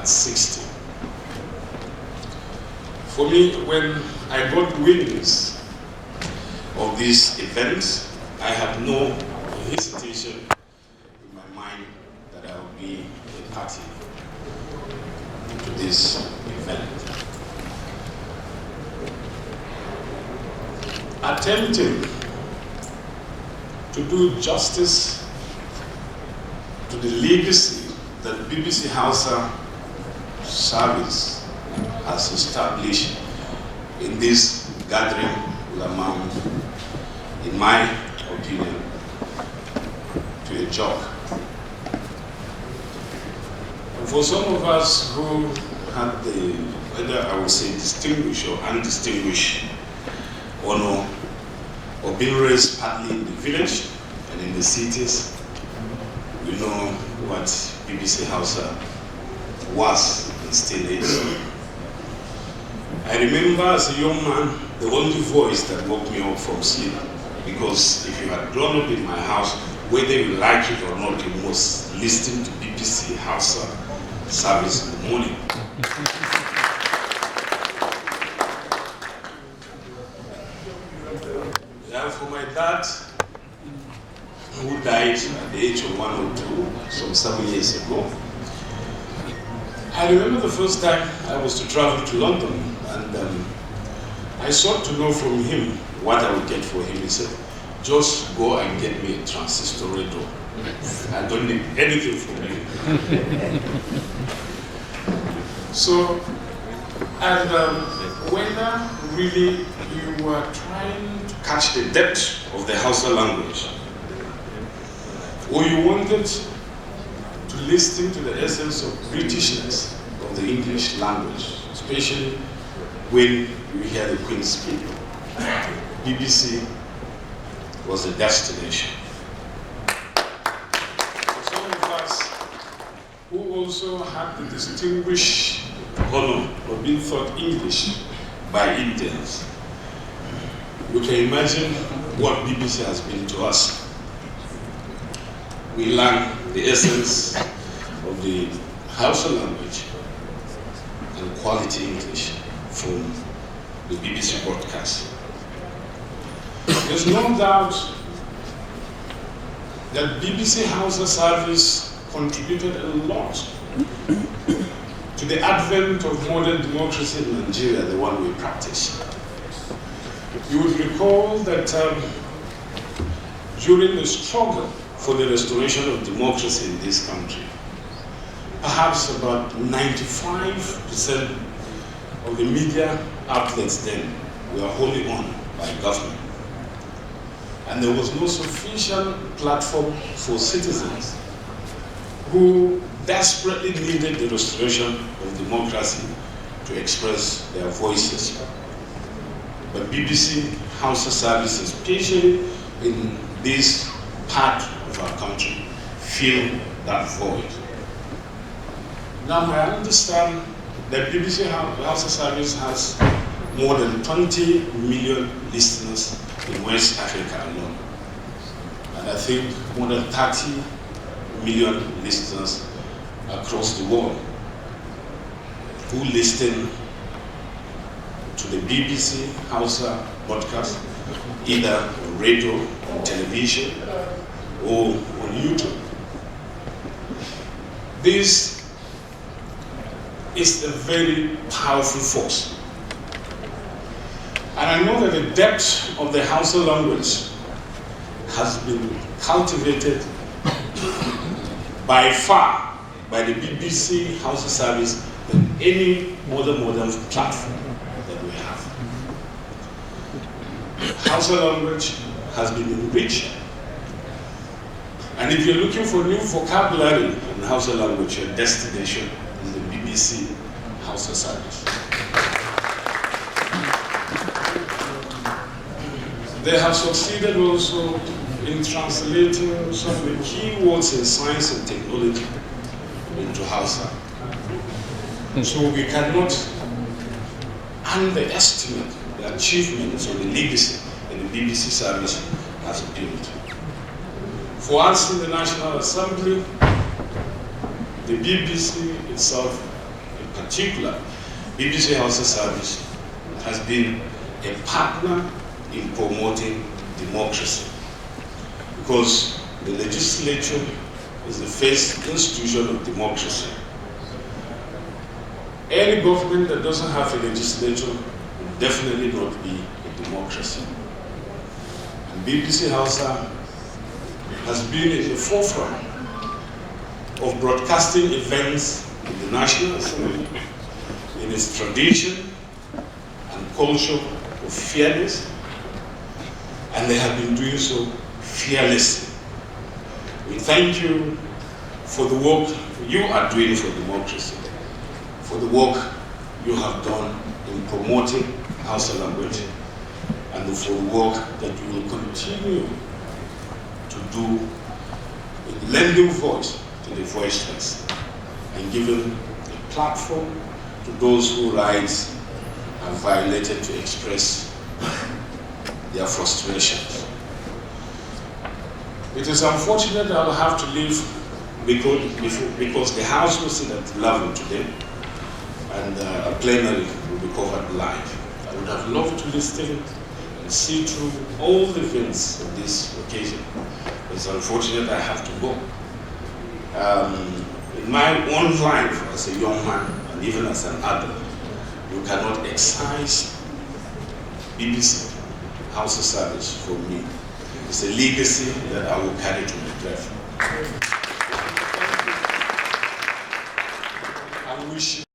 at 60. For me, when I got witness of this event, I had no hesitation in my mind that I would be a party to this event. Attempting to do justice to the legacy that BBCHausa service has established in this gathering will amount, in my opinion, to a joke. And for some of us who had the, whether I would say distinguished or undistinguished honor of being raised partly in the village and in the cities, we know what BBCHausa was and still is. I remember as a young man, the only voice that woke me up from sleep, because if you had grown up in my house, whether you like it or not, you must listen to BBCHausa service in the morning. Yeah, for my dad, who died at the age of 102, some 7 years ago, I remember the first time I was to travel to London, and I sought to know from him what I would get for him. He said, just go and get me a transistor radio. I don't need anything from you. So, and whether really you were trying to catch the depth of the Hausa language, or you wanted to listen to the essence of Britishness of the English language, especially when you hear the Queen speak, BBC was a destination. For some of us who also had the distinguished honor of being taught English by Indians, you can imagine what BBC has been to us. We learn the essence of the Hausa language and quality English from the BBC broadcast. There's no doubt that BBCHausa service contributed a lot to the advent of modern democracy in Nigeria, the one we practice. You would recall that during the struggle for the restoration of democracy in this country, perhaps about 95% of the media outlets then were wholly owned by government. And there was no sufficient platform for citizens who desperately needed the restoration of democracy to express their voices. But BBCHausa service, especially in this part of our country, fill that void. Now I understand that BBCHausa service has more than 20 million listeners in West Africa alone. And I think more than 30 million listeners across the world who listen to the BBCHausa broadcast, either on radio, on television, or on YouTube. This is a very powerful force. And I know that the depth of the Hausa language has been cultivated by far by the BBCHausa service than any other modern platform that we have. Hausa language has been enriched. And if you're looking for new vocabulary in Hausa language, your destination is the BBCHausa service. They have succeeded also in translating some of the key words in science and technology into Hausa. So we cannot underestimate the achievements or the legacy that the BBC service has built. For us in the National Assembly, the BBC itself particular, BBCHausa service has been a partner in promoting democracy, because the legislature is the first institution of democracy. Any government that doesn't have a legislature will definitely not be a democracy. And BBCHausa has been in the forefront of broadcasting events in the National Assembly in its tradition and culture of fairness, and they have been doing so fearlessly. We thank you for the work you are doing for democracy, for the work you have done in promoting Hausa language, and for the work that you will continue to do in lending voice to the voiceless and giving a platform to those whose rights are violated to express their frustrations. It is unfortunate that I will have to leave because the House will sit at 11 today, and a plenary will be covered live. I would have loved to listen and see through all the events of this occasion. It's unfortunate I have to go. In my own life as a young man, and even as an adult, you cannot excise BBCHausa service from me. It's a legacy that I will carry to my grave. I wish